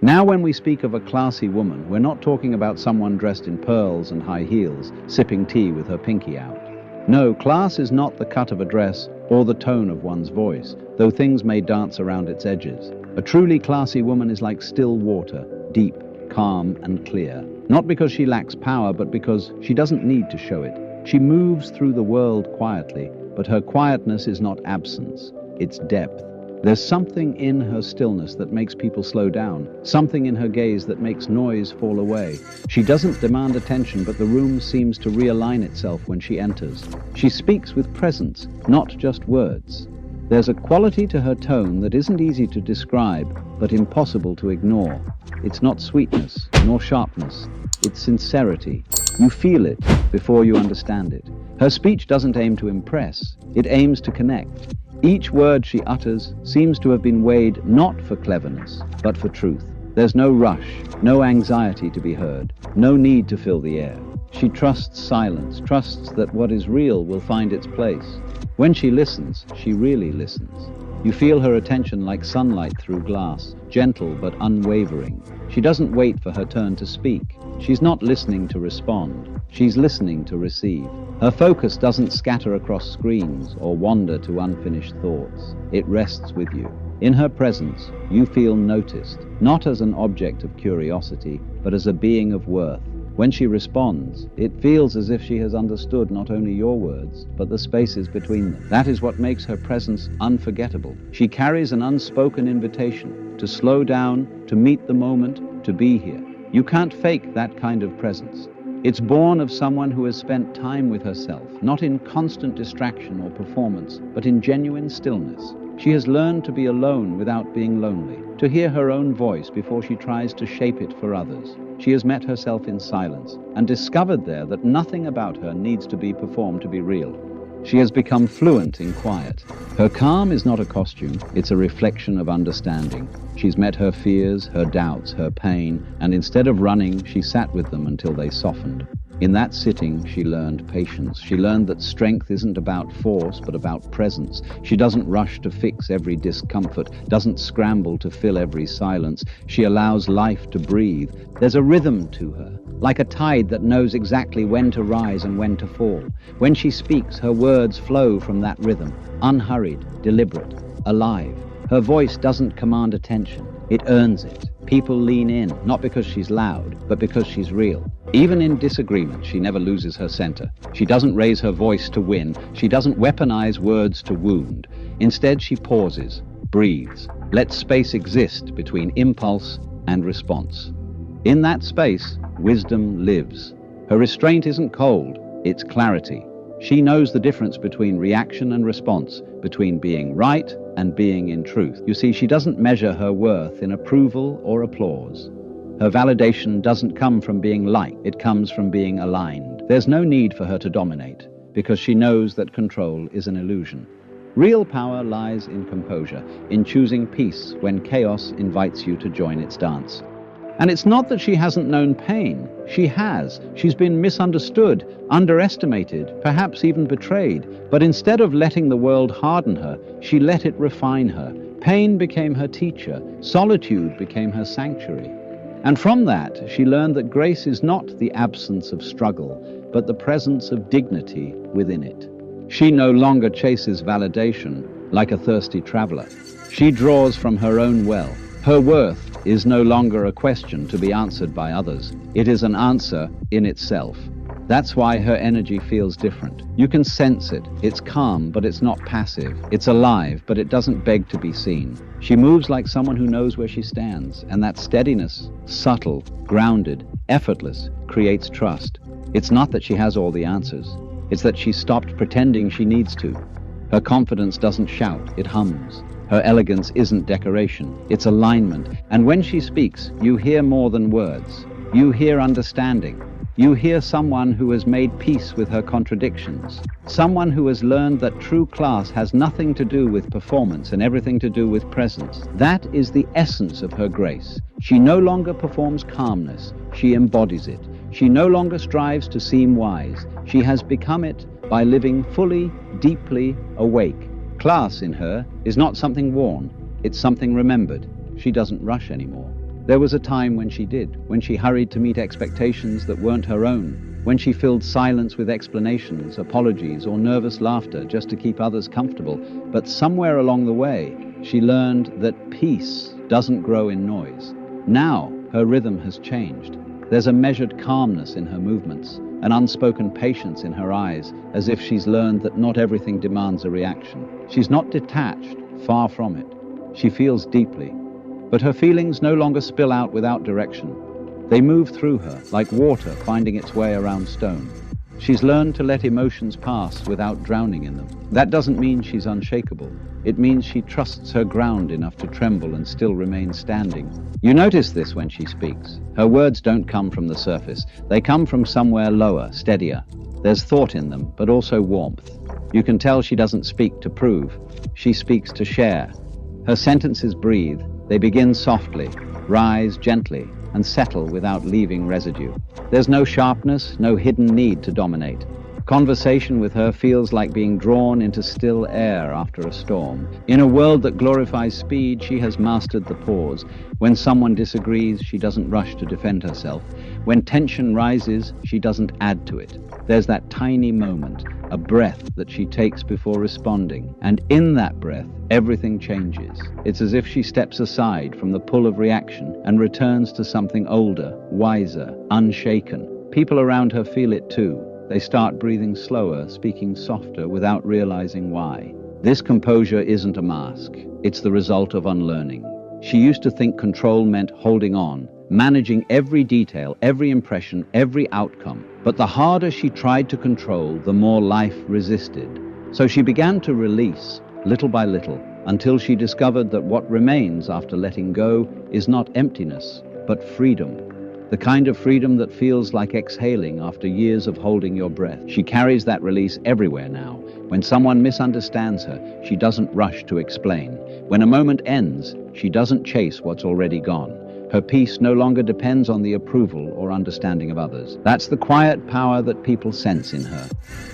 Now, when we speak of a classy woman, we're not talking about someone dressed in pearls and high heels, sipping tea with her pinky out. No, class is not the cut of a dress or the tone of one's voice, though things may dance around its edges. A truly classy woman is like still water, deep, calm, and clear. Not because she lacks power, but because she doesn't need to show it. She moves through the world quietly, but her quietness is not absence, it's depth. There's something in her stillness that makes people slow down, something in her gaze that makes noise fall away. She doesn't demand attention, but the room seems to realign itself when she enters. She speaks with presence, not just words. There's a quality to her tone that isn't easy to describe, but impossible to ignore. It's not sweetness, nor sharpness. It's sincerity. You feel it before you understand it. Her speech doesn't aim to impress, it aims to connect. Each word she utters seems to have been weighed not for cleverness, but for truth. There's no rush, no anxiety to be heard, no need to fill the air. She trusts silence, trusts that what is real will find its place. When she listens, she really listens. You feel her attention like sunlight through glass, gentle but unwavering. She doesn't wait for her turn to speak. She's not listening to respond. She's listening to receive. Her focus doesn't scatter across screens or wander to unfinished thoughts. It rests with you. In her presence, you feel noticed, not as an object of curiosity, but as a being of worth. When she responds, it feels as if she has understood not only your words, but the spaces between them. That is what makes her presence unforgettable. She carries an unspoken invitation to slow down, to meet the moment, to be here. You can't fake that kind of presence. It's born of someone who has spent time with herself, not in constant distraction or performance, but in genuine stillness. She has learned to be alone without being lonely, to hear her own voice before she tries to shape it for others. She has met herself in silence and discovered there that nothing about her needs to be performed to be real. She has become fluent in quiet. Her calm is not a costume, it's a reflection of understanding. She's met her fears, her doubts, her pain, and instead of running, she sat with them until they softened. In that sitting, she learned patience. She learned that strength isn't about force, but about presence. She doesn't rush to fix every discomfort, doesn't scramble to fill every silence. She allows life to breathe. There's a rhythm to her, like a tide that knows exactly when to rise and when to fall. When she speaks, her words flow from that rhythm, unhurried, deliberate, alive. Her voice doesn't command attention, it earns it. People lean in, not because she's loud, but because she's real. Even in disagreement, she never loses her center. She doesn't raise her voice to win. She doesn't weaponize words to wound. Instead, she pauses, breathes, lets space exist between impulse and response. In that space, wisdom lives. Her restraint isn't cold, it's clarity. She knows the difference between reaction and response, between being right and being in truth. You see, she doesn't measure her worth in approval or applause. Her validation doesn't come from being liked, it comes from being aligned. There's no need for her to dominate, because she knows that control is an illusion. Real power lies in composure, in choosing peace when chaos invites you to join its dance. And it's not that she hasn't known pain. She has. She's been misunderstood, underestimated, perhaps even betrayed. But instead of letting the world harden her, she let it refine her. Pain became her teacher. Solitude became her sanctuary. And from that, she learned that grace is not the absence of struggle, but the presence of dignity within it. She no longer chases validation like a thirsty traveler. She draws from her own well. Her worth is no longer a question to be answered by others. It is an answer in itself. That's why her energy feels different. You can sense it. It's calm, but it's not passive. It's alive, but it doesn't beg to be seen. She moves like someone who knows where she stands, and that steadiness, subtle, grounded, effortless, creates trust. It's not that she has all the answers. It's that she stopped pretending she needs to. Her confidence doesn't shout, it hums. Her elegance isn't decoration, it's alignment. And when she speaks, you hear more than words. You hear understanding. You hear someone who has made peace with her contradictions. Someone who has learned that true class has nothing to do with performance and everything to do with presence. That is the essence of her grace. She no longer performs calmness, she embodies it. She no longer strives to seem wise. She has become it by living fully, deeply awake. Class in her is not something worn, it's something remembered. She doesn't rush anymore. There was a time when she did, when she hurried to meet expectations that weren't her own, when she filled silence with explanations, apologies, or nervous laughter just to keep others comfortable. But somewhere along the way, she learned that peace doesn't grow in noise. Now, her rhythm has changed. There's a measured calmness in her movements, an unspoken patience in her eyes, as if she's learned that not everything demands a reaction. She's not detached, far from it. She feels deeply, but her feelings no longer spill out without direction. They move through her, like water finding its way around stone. She's learned to let emotions pass without drowning in them. That doesn't mean she's unshakable. It means she trusts her ground enough to tremble and still remain standing. You notice this when she speaks. Her words don't come from the surface. They come from somewhere lower, steadier. There's thought in them, but also warmth. You can tell she doesn't speak to prove. She speaks to share. Her sentences breathe. They begin softly, rise gently, and settle without leaving residue. There's no sharpness, no hidden need to dominate. Conversation with her feels like being drawn into still air after a storm. In a world that glorifies speed, she has mastered the pause. When someone disagrees, she doesn't rush to defend herself. When tension rises, she doesn't add to it. There's that tiny moment, a breath that she takes before responding. And in that breath, everything changes. It's as if she steps aside from the pull of reaction and returns to something older, wiser, unshaken. People around her feel it too. They start breathing slower, speaking softer without realizing why. This composure isn't a mask. It's the result of unlearning. She used to think control meant holding on, managing every detail, every impression, every outcome. But the harder she tried to control, the more life resisted. So she began to release, little by little, until she discovered that what remains after letting go is not emptiness, but freedom. The kind of freedom that feels like exhaling after years of holding your breath. She carries that release everywhere now. When someone misunderstands her, she doesn't rush to explain. When a moment ends, she doesn't chase what's already gone. Her peace no longer depends on the approval or understanding of others. That's the quiet power that people sense in her,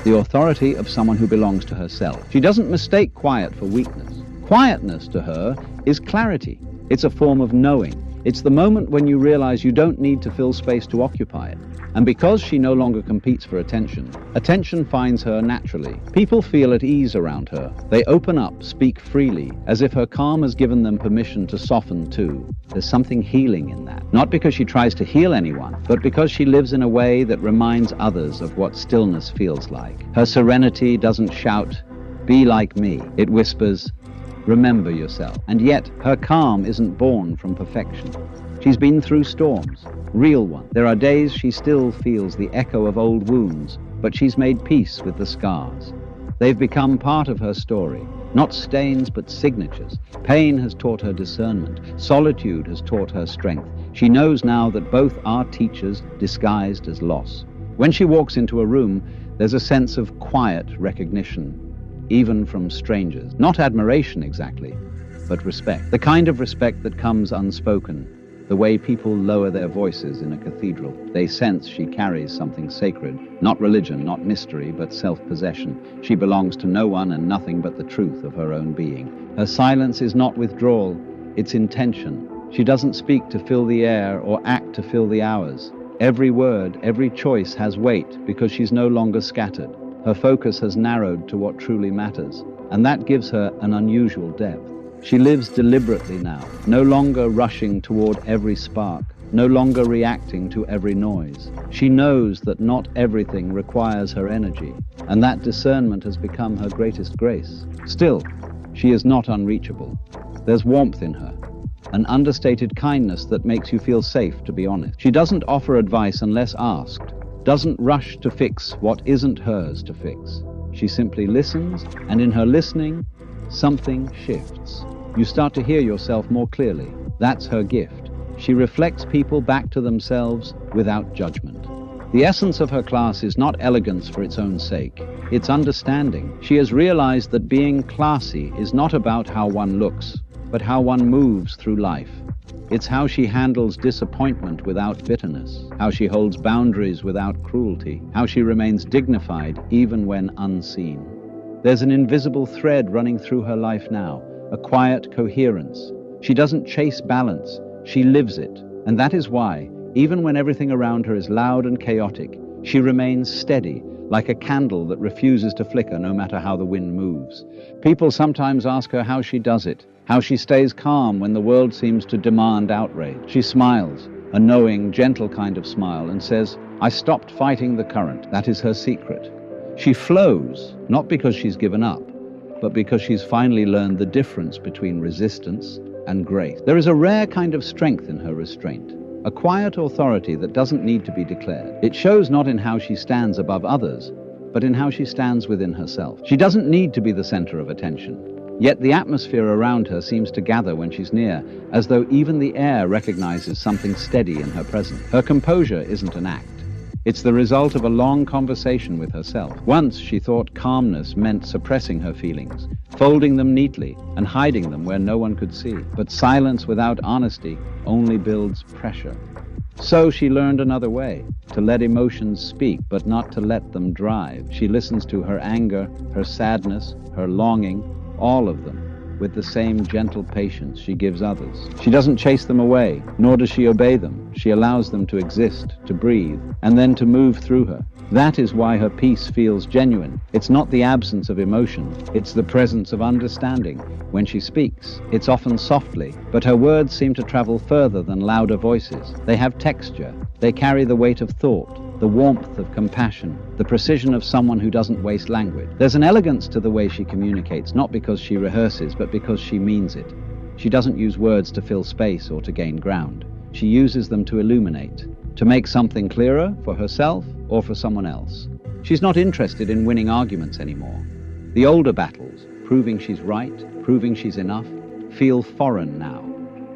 the authority of someone who belongs to herself. She doesn't mistake quiet for weakness. Quietness to her is clarity. It's a form of knowing. It's the moment when you realize you don't need to fill space to occupy it. And because she no longer competes for attention, attention finds her naturally. People feel at ease around her. They open up, speak freely, as if her calm has given them permission to soften too. There's something healing in that. Not because she tries to heal anyone, but because she lives in a way that reminds others of what stillness feels like. Her serenity doesn't shout, "Be like me." It whispers, "Remember yourself." And yet, her calm isn't born from perfection. She's been through storms, real ones. There are days she still feels the echo of old wounds, but she's made peace with the scars. They've become part of her story, not stains but signatures. Pain has taught her discernment. Solitude has taught her strength. She knows now that both are teachers disguised as loss. When she walks into a room, there's a sense of quiet recognition, even from strangers. Not admiration exactly, but respect. The kind of respect that comes unspoken, the way people lower their voices in a cathedral. They sense she carries something sacred, not religion, not mystery, but self-possession. She belongs to no one and nothing but the truth of her own being. Her silence is not withdrawal, it's intention. She doesn't speak to fill the air or act to fill the hours. Every word, every choice has weight because she's no longer scattered. Her focus has narrowed to what truly matters, and that gives her an unusual depth. She lives deliberately now, no longer rushing toward every spark, no longer reacting to every noise. She knows that not everything requires her energy, and that discernment has become her greatest grace. Still, she is not unreachable. There's warmth in her, an understated kindness that makes you feel safe to be honest. She doesn't offer advice unless asked, doesn't rush to fix what isn't hers to fix. She simply listens, and in her listening, something shifts. You start to hear yourself more clearly. That's her gift. She reflects people back to themselves without judgment. The essence of her class is not elegance for its own sake. It's understanding. She has realized that being classy is not about how one looks, but how one moves through life. It's how she handles disappointment without bitterness, how she holds boundaries without cruelty, how she remains dignified even when unseen. There's an invisible thread running through her life now, a quiet coherence. She doesn't chase balance, She lives it, and that is why, even when everything around her is loud and chaotic, she remains steady, like a candle that refuses to flicker no matter how the wind moves. People sometimes ask her how she does it, how she stays calm when the world seems to demand outrage. She smiles, a knowing, gentle kind of smile, and says, "I stopped fighting the current." That is her secret. She flows, not because she's given up, but because she's finally learned the difference between resistance and grace. There is a rare kind of strength in her restraint, a quiet authority that doesn't need to be declared. It shows not in how she stands above others, but in how she stands within herself. She doesn't need to be the center of attention, yet the atmosphere around her seems to gather when she's near, as though even the air recognizes something steady in her presence. Her composure isn't an act. It's the result of a long conversation with herself. Once she thought calmness meant suppressing her feelings, folding them neatly and hiding them where no one could see. But silence without honesty only builds pressure. So she learned another way, to let emotions speak, but not to let them drive. She listens to her anger, her sadness, her longing, all of them, with the same gentle patience she gives others. She doesn't chase them away, nor does she obey them. She allows them to exist, to breathe, and then to move through her. That is why her peace feels genuine. It's not the absence of emotion, it's the presence of understanding. When she speaks, it's often softly, but her words seem to travel further than louder voices. They have texture, they carry the weight of thought, the warmth of compassion, the precision of someone who doesn't waste language. There's an elegance to the way she communicates, not because she rehearses, but because she means it. She doesn't use words to fill space or to gain ground. She uses them to illuminate, to make something clearer for herself or for someone else. She's not interested in winning arguments anymore. The older battles, proving she's right, proving she's enough, feel foreign now,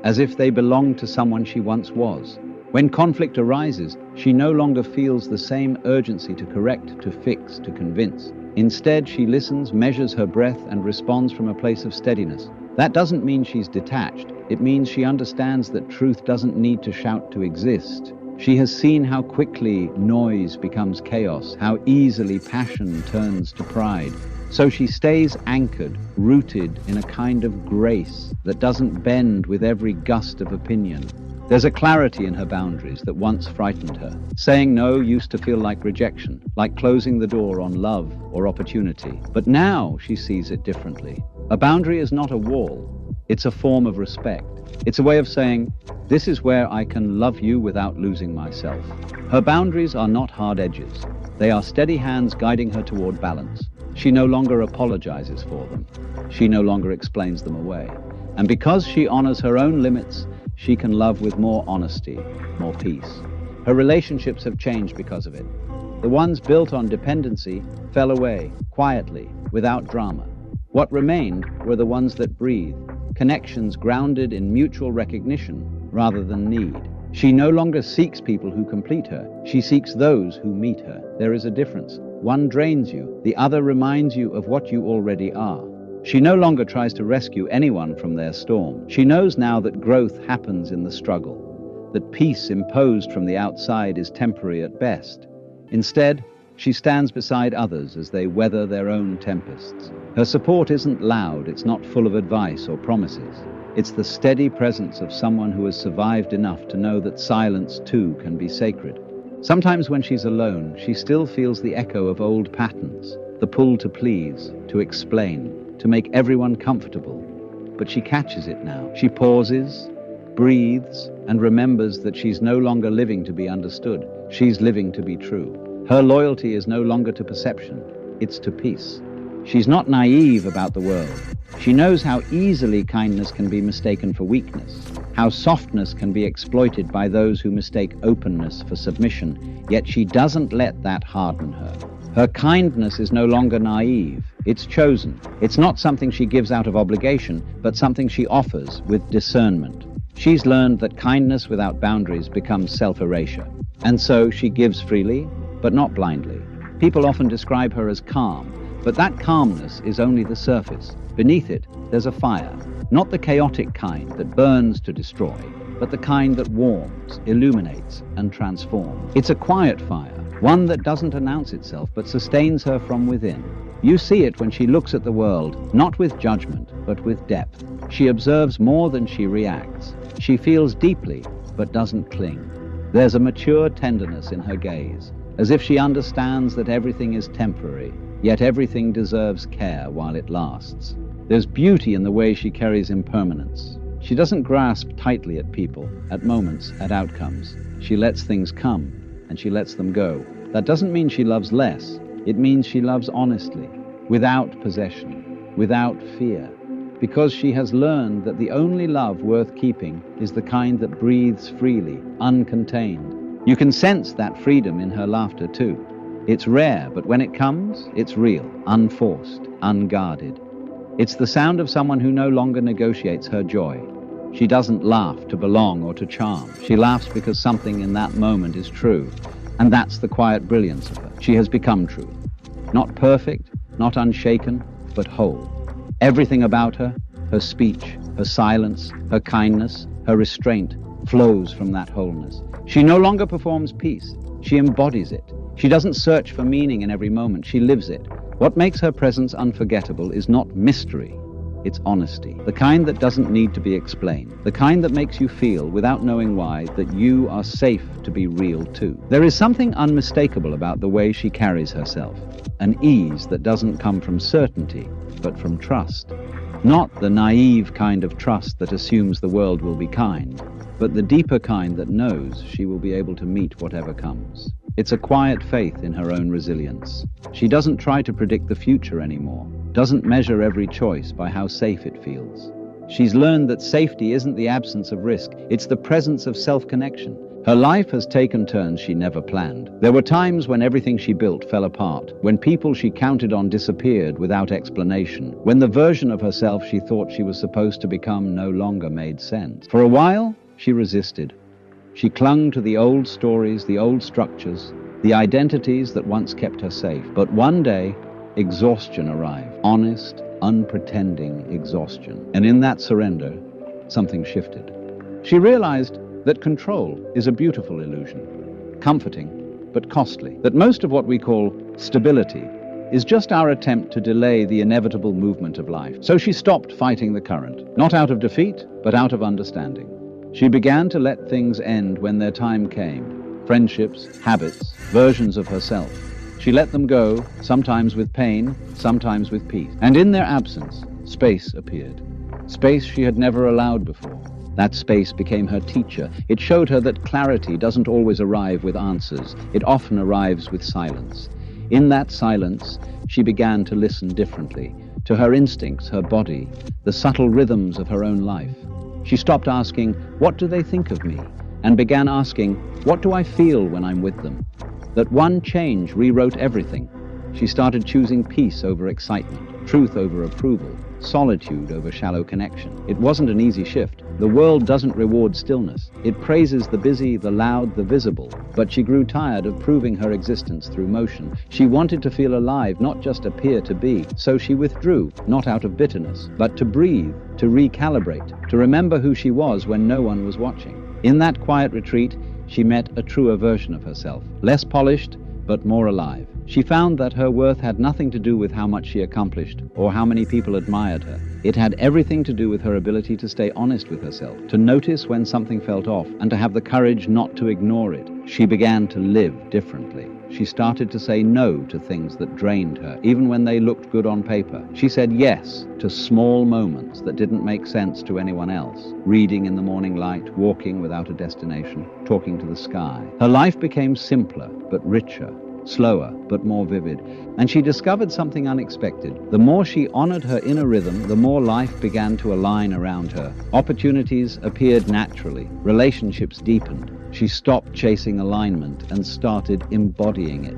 as if they belonged to someone she once was. When conflict arises, she no longer feels the same urgency to correct, to fix, to convince. Instead, she listens, measures her breath, and responds from a place of steadiness. That doesn't mean she's detached. It means she understands that truth doesn't need to shout to exist. She has seen how quickly noise becomes chaos, how easily passion turns to pride. So she stays anchored, rooted in a kind of grace that doesn't bend with every gust of opinion. There's a clarity in her boundaries that once frightened her. Saying no used to feel like rejection, like closing the door on love or opportunity. But now she sees it differently. A boundary is not a wall. It's a form of respect. It's a way of saying, this is where I can love you without losing myself. Her boundaries are not hard edges. They are steady hands guiding her toward balance. She no longer apologizes for them. She no longer explains them away. And because she honors her own limits, she can love with more honesty, more peace. Her relationships have changed because of it. The ones built on dependency fell away, quietly, without drama. What remained were the ones that breathe, connections grounded in mutual recognition rather than need. She no longer seeks people who complete her. She seeks those who meet her. There is a difference. One drains you, the other reminds you of what you already are. She no longer tries to rescue anyone from their storm. She knows now that growth happens in the struggle, that peace imposed from the outside is temporary at best. Instead, she stands beside others as they weather their own tempests. Her support isn't loud, it's not full of advice or promises. It's the steady presence of someone who has survived enough to know that silence too can be sacred. Sometimes when she's alone, she still feels the echo of old patterns, the pull to please, to explain, to make everyone comfortable. But she catches it now. She pauses, breathes, and remembers that she's no longer living to be understood. She's living to be true. Her loyalty is no longer to perception, it's to peace. She's not naive about the world. She knows how easily kindness can be mistaken for weakness, how softness can be exploited by those who mistake openness for submission, yet she doesn't let that harden her. Her kindness is no longer naive. It's chosen. It's not something she gives out of obligation, but something she offers with discernment. She's learned that kindness without boundaries becomes self-erasure. And so she gives freely, but not blindly. People often describe her as calm, but that calmness is only the surface. Beneath it, there's a fire, not the chaotic kind that burns to destroy, but the kind that warms, illuminates, and transforms. It's a quiet fire, one that doesn't announce itself, but sustains her from within. You see it when she looks at the world, not with judgment, but with depth. She observes more than she reacts. She feels deeply, but doesn't cling. There's a mature tenderness in her gaze, as if she understands that everything is temporary, yet everything deserves care while it lasts. There's beauty in the way she carries impermanence. She doesn't grasp tightly at people, at moments, at outcomes. She lets things come, and she lets them go. That doesn't mean she loves less. It means she loves honestly, without possession, without fear, because she has learned that the only love worth keeping is the kind that breathes freely, uncontained. You can sense that freedom in her laughter too. It's rare, but when it comes, it's real, unforced, unguarded. It's the sound of someone who no longer negotiates her joy. She doesn't laugh to belong or to charm. She laughs because something in that moment is true. And that's the quiet brilliance of her. She has become true. Not perfect, not unshaken, but whole. Everything about her, her speech, her silence, her kindness, her restraint, flows from that wholeness. She no longer performs peace. She embodies it. She doesn't search for meaning in every moment. She lives it. What makes her presence unforgettable is not mystery. It's honesty. The kind that doesn't need to be explained. The kind that makes you feel, without knowing why, that you are safe to be real too. There is something unmistakable about the way she carries herself. An ease that doesn't come from certainty, but from trust. Not the naive kind of trust that assumes the world will be kind, but the deeper kind that knows she will be able to meet whatever comes. It's a quiet faith in her own resilience. She doesn't try to predict the future anymore, doesn't measure every choice by how safe it feels. She's learned that safety isn't the absence of risk, it's the presence of self-connection. Her life has taken turns she never planned. There were times when everything she built fell apart, when people she counted on disappeared without explanation, when the version of herself she thought she was supposed to become no longer made sense. For a while, she resisted. She clung to the old stories, the old structures, the identities that once kept her safe. But one day, exhaustion arrived. Honest, unpretending exhaustion. And in that surrender, something shifted. She realized that control is a beautiful illusion, comforting but costly. That most of what we call stability is just our attempt to delay the inevitable movement of life. So she stopped fighting the current, not out of defeat, but out of understanding. She began to let things end when their time came. Friendships, habits, versions of herself. She let them go, sometimes with pain, sometimes with peace. And in their absence, space appeared. Space she had never allowed before. That space became her teacher. It showed her that clarity doesn't always arrive with answers. It often arrives with silence. In that silence, she began to listen differently, to her instincts, her body, the subtle rhythms of her own life. She stopped asking, "What do they think of me?" and began asking, "What do I feel when I'm with them?" That one change rewrote everything. She started choosing peace over excitement, truth over approval, solitude over shallow connection. It wasn't an easy shift. The world doesn't reward stillness. It praises the busy, the loud, the visible. But she grew tired of proving her existence through motion. She wanted to feel alive, not just appear to be. So she withdrew, not out of bitterness, but to breathe, to recalibrate, to remember who she was when no one was watching. In that quiet retreat, she met a truer version of herself, less polished, but more alive. She found that her worth had nothing to do with how much she accomplished or how many people admired her. It had everything to do with her ability to stay honest with herself, to notice when something felt off, and to have the courage not to ignore it. She began to live differently. She started to say no to things that drained her, even when they looked good on paper. She said yes to small moments that didn't make sense to anyone else. Reading in the morning light, walking without a destination, talking to the sky. Her life became simpler, but richer. Slower, but more vivid. And she discovered something unexpected. The more she honored her inner rhythm, the more life began to align around her. Opportunities appeared naturally. Relationships deepened. She stopped chasing alignment and started embodying it.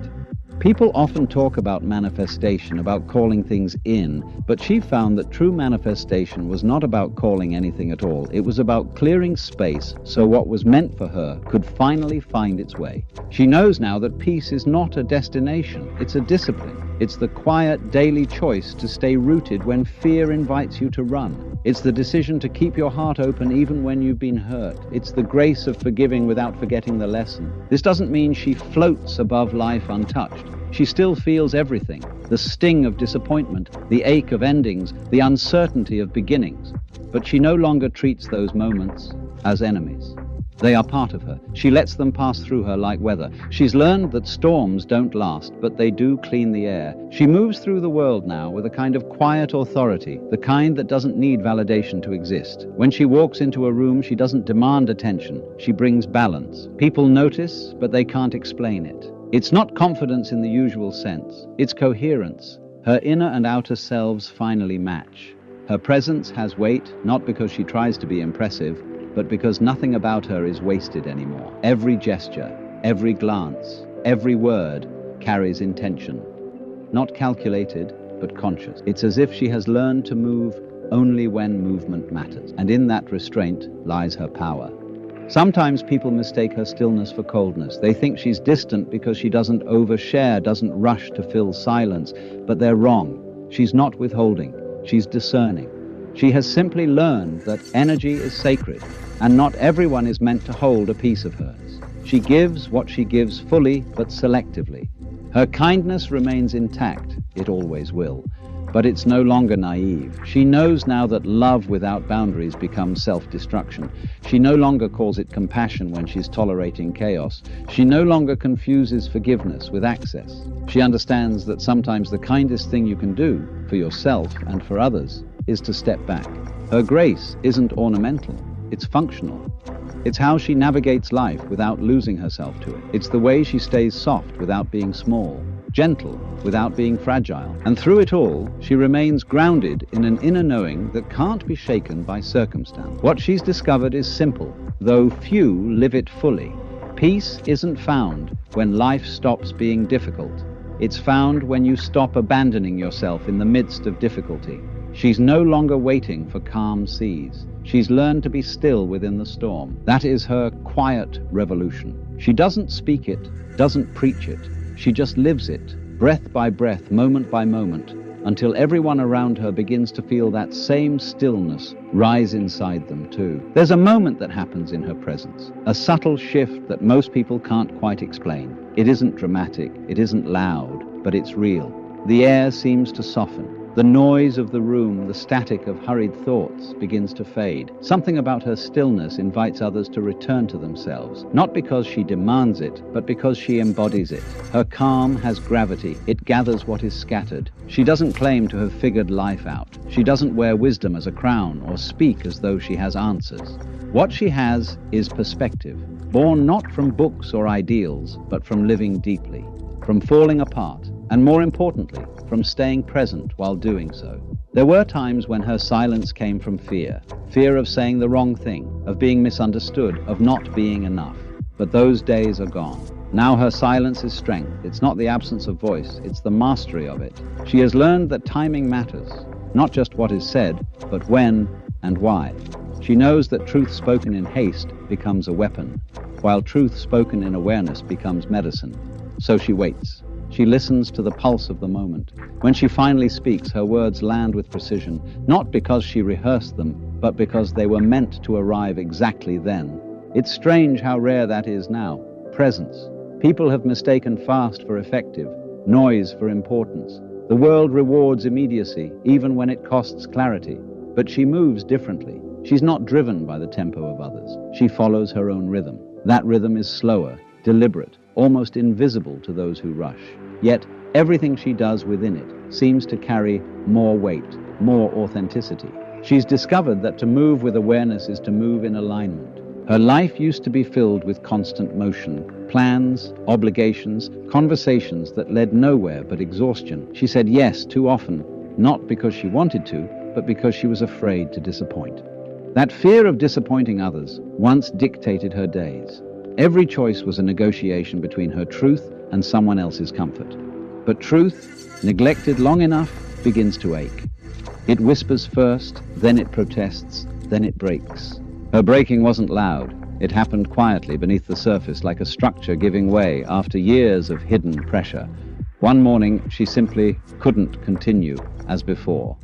People often talk about manifestation, about calling things in, but she found that true manifestation was not about calling anything at all. It was about clearing space so what was meant for her could finally find its way. She knows now that peace is not a destination, it's a discipline. It's the quiet daily choice to stay rooted when fear invites you to run. It's the decision to keep your heart open even when you've been hurt. It's the grace of forgiving without forgetting the lesson. This doesn't mean she floats above life untouched. She still feels everything: the sting of disappointment, the ache of endings, the uncertainty of beginnings. But she no longer treats those moments as enemies. They are part of her. She lets them pass through her like weather. She's learned that storms don't last, but they do clean the air. She moves through the world now with a kind of quiet authority, the kind that doesn't need validation to exist. When she walks into a room, she doesn't demand attention. She brings balance. People notice, but they can't explain it. It's not confidence in the usual sense. It's coherence. Her inner and outer selves finally match. Her presence has weight, not because she tries to be impressive, but because nothing about her is wasted anymore. Every gesture, every glance, every word carries intention. Not calculated, but conscious. It's as if she has learned to move only when movement matters. And in that restraint lies her power. Sometimes people mistake her stillness for coldness. They think she's distant because she doesn't overshare, doesn't rush to fill silence. But they're wrong. She's not withholding. She's discerning. She has simply learned that energy is sacred, and not everyone is meant to hold a piece of hers. She gives what she gives fully, but selectively. Her kindness remains intact, it always will, but it's no longer naive. She knows now that love without boundaries becomes self-destruction. She no longer calls it compassion when she's tolerating chaos. She no longer confuses forgiveness with access. She understands that sometimes the kindest thing you can do for yourself and for others is to step back. Her grace isn't ornamental, it's functional. It's how she navigates life without losing herself to it. It's the way she stays soft without being small, gentle without being fragile. And through it all, she remains grounded in an inner knowing that can't be shaken by circumstance. What she's discovered is simple, though few live it fully. Peace isn't found when life stops being difficult. It's found when you stop abandoning yourself in the midst of difficulty. She's no longer waiting for calm seas. She's learned to be still within the storm. That is her quiet revolution. She doesn't speak it, doesn't preach it. She just lives it, breath by breath, moment by moment, until everyone around her begins to feel that same stillness rise inside them too. There's a moment that happens in her presence, a subtle shift that most people can't quite explain. It isn't dramatic, it isn't loud, but it's real. The air seems to soften. The noise of the room, the static of hurried thoughts, begins to fade. Something about her stillness invites others to return to themselves, not because she demands it, but because she embodies it. Her calm has gravity. It gathers what is scattered. She doesn't claim to have figured life out. She doesn't wear wisdom as a crown or speak as though she has answers. What she has is perspective, born not from books or ideals, but from living deeply, from falling apart, and more importantly, from staying present while doing so. There were times when her silence came from fear of saying the wrong thing, of being misunderstood, of not being enough. But those days are gone. Now her silence is strength. It's not the absence of voice, it's the mastery of it. She has learned that timing matters, not just what is said, but when and why. She knows that truth spoken in haste becomes a weapon, while truth spoken in awareness becomes medicine. So she waits. She listens to the pulse of the moment. When she finally speaks, her words land with precision, not because she rehearsed them, but because they were meant to arrive exactly then. It's strange how rare that is now. Presence. People have mistaken fast for effective, noise for importance. The world rewards immediacy, even when it costs clarity. But she moves differently. She's not driven by the tempo of others. She follows her own rhythm. That rhythm is slower, deliberate, almost invisible to those who rush. Yet everything she does within it seems to carry more weight, more authenticity. She's discovered that to move with awareness is to move in alignment. Her life used to be filled with constant motion, plans, obligations, conversations that led nowhere but exhaustion. She said yes too often, not because she wanted to, but because she was afraid to disappoint. That fear of disappointing others once dictated her days. Every choice was a negotiation between her truth and someone else's comfort. But truth, neglected long enough, begins to ache. It whispers first, then it protests, then it breaks. Her breaking wasn't loud. It happened quietly beneath the surface, like a structure giving way after years of hidden pressure. One morning, she simply couldn't continue as before.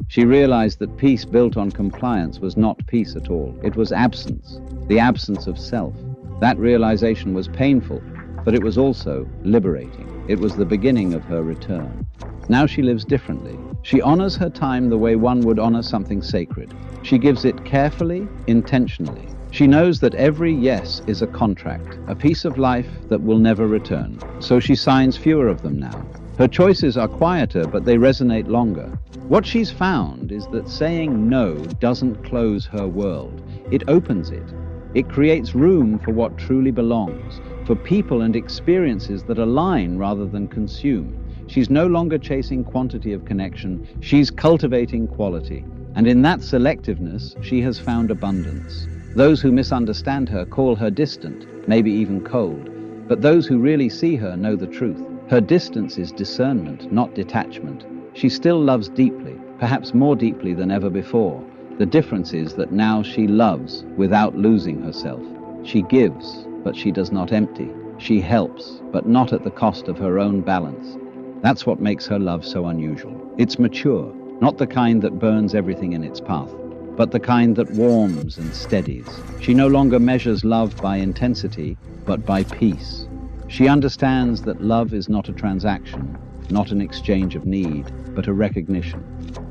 She realized that peace built on compliance was not peace at all. It was absence, the absence of self. That realization was painful, but it was also liberating. It was the beginning of her return. Now she lives differently. She honors her time the way one would honor something sacred. She gives it carefully, intentionally. She knows that every yes is a contract, a piece of life that will never return. So she signs fewer of them now. Her choices are quieter, but they resonate longer. What she's found is that saying no doesn't close her world. It opens it. It creates room for what truly belongs, for people and experiences that align rather than consume. She's no longer chasing quantity of connection, she's cultivating quality. And in that selectiveness, she has found abundance. Those who misunderstand her call her distant, maybe even cold. But those who really see her know the truth. Her distance is discernment, not detachment. She still loves deeply, perhaps more deeply than ever before. The difference is that now she loves without losing herself. She gives, but she does not empty. She helps, but not at the cost of her own balance. That's what makes her love so unusual. It's mature, not the kind that burns everything in its path, but the kind that warms and steadies. She no longer measures love by intensity, but by peace. She understands that love is not a transaction, not an exchange of need, but a recognition.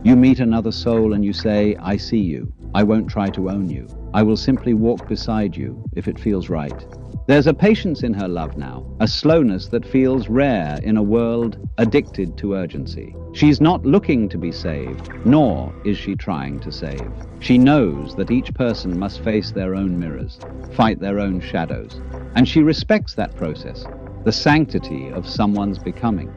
You meet another soul and you say, I see you. I won't try to own you. I will simply walk beside you if it feels right. There's a patience in her love now, a slowness that feels rare in a world addicted to urgency. She's not looking to be saved, nor is she trying to save. She knows that each person must face their own mirrors, fight their own shadows, and she respects that process, the sanctity of someone's becoming.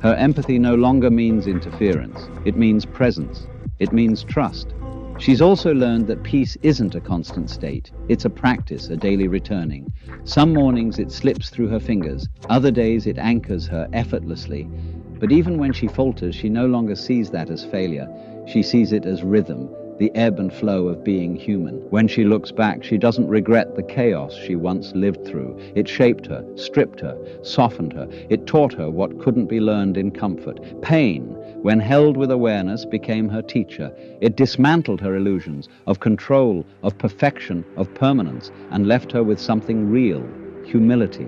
Her empathy no longer means interference. It means presence. It means trust. She's also learned that peace isn't a constant state. It's a practice, a daily returning. Some mornings it slips through her fingers. Other days it anchors her effortlessly. But even when she falters, she no longer sees that as failure. She sees it as rhythm, the ebb and flow of being human. When she looks back, she doesn't regret the chaos she once lived through. It shaped her, stripped her, softened her. It taught her what couldn't be learned in comfort. Pain, when held with awareness, became her teacher. It dismantled her illusions of control, of perfection, of permanence, and left her with something real, humility.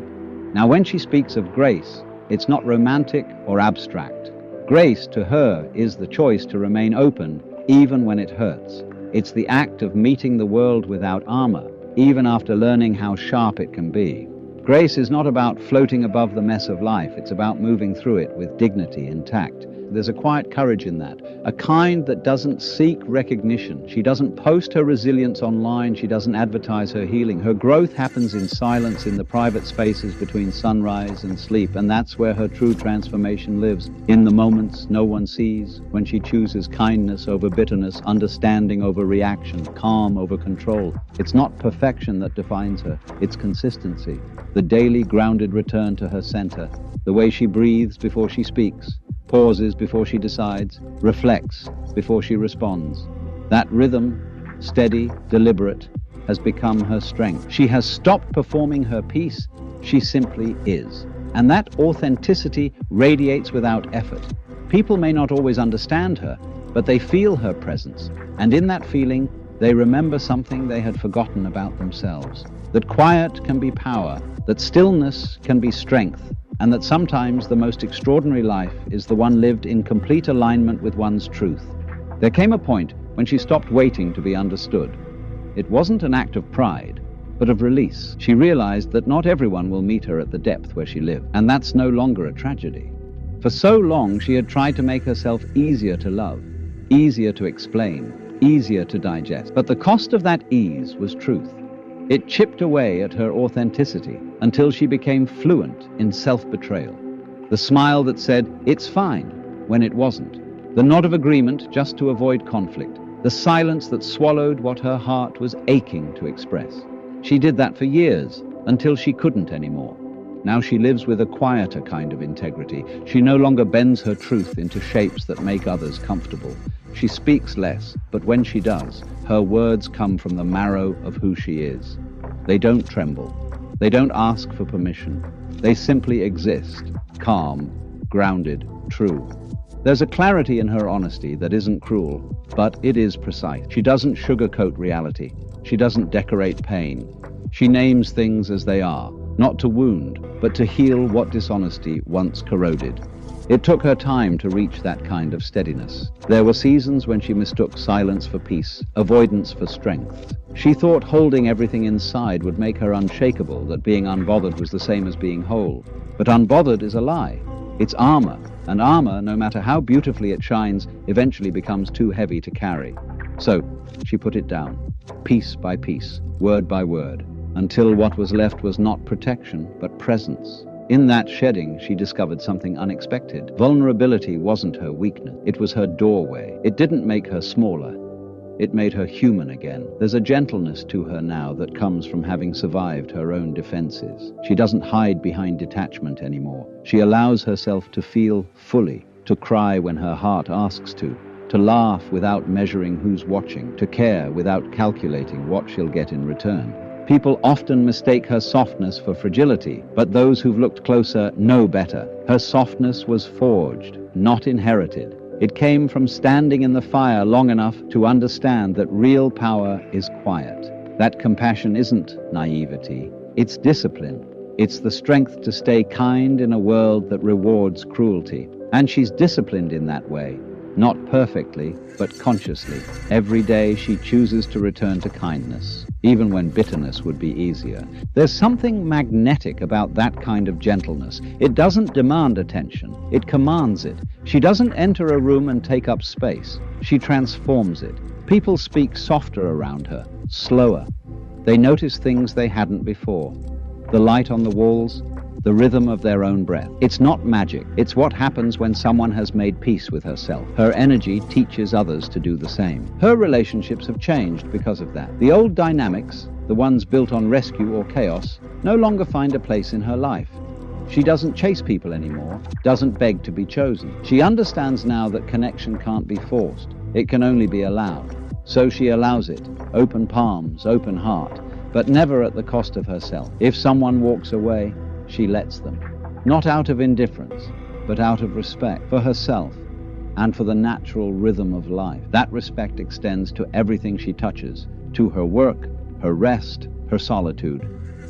Now, when she speaks of grace, it's not romantic or abstract. Grace, to her, is the choice to remain open even when it hurts. It's the act of meeting the world without armor, even after learning how sharp it can be. Grace is not about floating above the mess of life. It's about moving through it with dignity and tact. There's a quiet courage in that, a kind that doesn't seek recognition. She doesn't post her resilience online. She doesn't advertise her healing. Her growth happens in silence, in the private spaces between sunrise and sleep, and that's where her true transformation lives. In the moments no one sees, when she chooses kindness over bitterness, understanding over reaction, calm over control. It's not perfection that defines her, it's consistency. The daily grounded return to her center, the way she breathes before she speaks, pauses before she decides, reflects before she responds. That rhythm, steady, deliberate, has become her strength. She has stopped performing her piece. She simply is. And that authenticity radiates without effort. People may not always understand her, but they feel her presence. And in that feeling, they remember something they had forgotten about themselves. That quiet can be power, that stillness can be strength, and that sometimes the most extraordinary life is the one lived in complete alignment with one's truth. There came a point when she stopped waiting to be understood. It wasn't an act of pride, but of release. She realized that not everyone will meet her at the depth where she lived, and that's no longer a tragedy. For so long, she had tried to make herself easier to love, easier to explain, easier to digest. But the cost of that ease was truth. It chipped away at her authenticity until she became fluent in self-betrayal. The smile that said, "It's fine," when it wasn't. The nod of agreement just to avoid conflict. The silence that swallowed what her heart was aching to express. She did that for years, until she couldn't anymore. Now she lives with a quieter kind of integrity. She no longer bends her truth into shapes that make others comfortable. She speaks less, but when she does, her words come from the marrow of who she is. They don't tremble. They don't ask for permission. They simply exist, calm, grounded, true. There's a clarity in her honesty that isn't cruel, but it is precise. She doesn't sugarcoat reality. She doesn't decorate pain. She names things as they are, not to wound, but to heal what dishonesty once corroded. It took her time to reach that kind of steadiness. There were seasons when she mistook silence for peace, avoidance for strength. She thought holding everything inside would make her unshakable, that being unbothered was the same as being whole. But unbothered is a lie. It's armor, and armor, no matter how beautifully it shines, eventually becomes too heavy to carry. So she put it down, piece by piece, word by word, until what was left was not protection, but presence. In that shedding, she discovered something unexpected. Vulnerability wasn't her weakness. It was her doorway. It didn't make her smaller. It made her human again. There's a gentleness to her now that comes from having survived her own defenses. She doesn't hide behind detachment anymore. She allows herself to feel fully, to cry when her heart asks to laugh without measuring who's watching, to care without calculating what she'll get in return. People often mistake her softness for fragility, but those who've looked closer know better. Her softness was forged, not inherited. It came from standing in the fire long enough to understand that real power is quiet. That compassion isn't naivety, it's discipline. It's the strength to stay kind in a world that rewards cruelty. And she's disciplined in that way. Not perfectly, but consciously. Every day she chooses to return to kindness, even when bitterness would be easier. There's something magnetic about that kind of gentleness. It doesn't demand attention, it commands it. She doesn't enter a room and take up space. She transforms it. People speak softer around her, slower. They notice things they hadn't before. The light on the walls, the rhythm of their own breath. It's not magic. It's what happens when someone has made peace with herself. Her energy teaches others to do the same. Her relationships have changed because of that. The old dynamics, the ones built on rescue or chaos, no longer find a place in her life. She doesn't chase people anymore, doesn't beg to be chosen. She understands now that connection can't be forced. It can only be allowed. So she allows it. Open palms, open heart, but never at the cost of herself. If someone walks away, she lets them, not out of indifference, but out of respect for herself and for the natural rhythm of life. That respect extends to everything she touches, to her work, her rest, her solitude.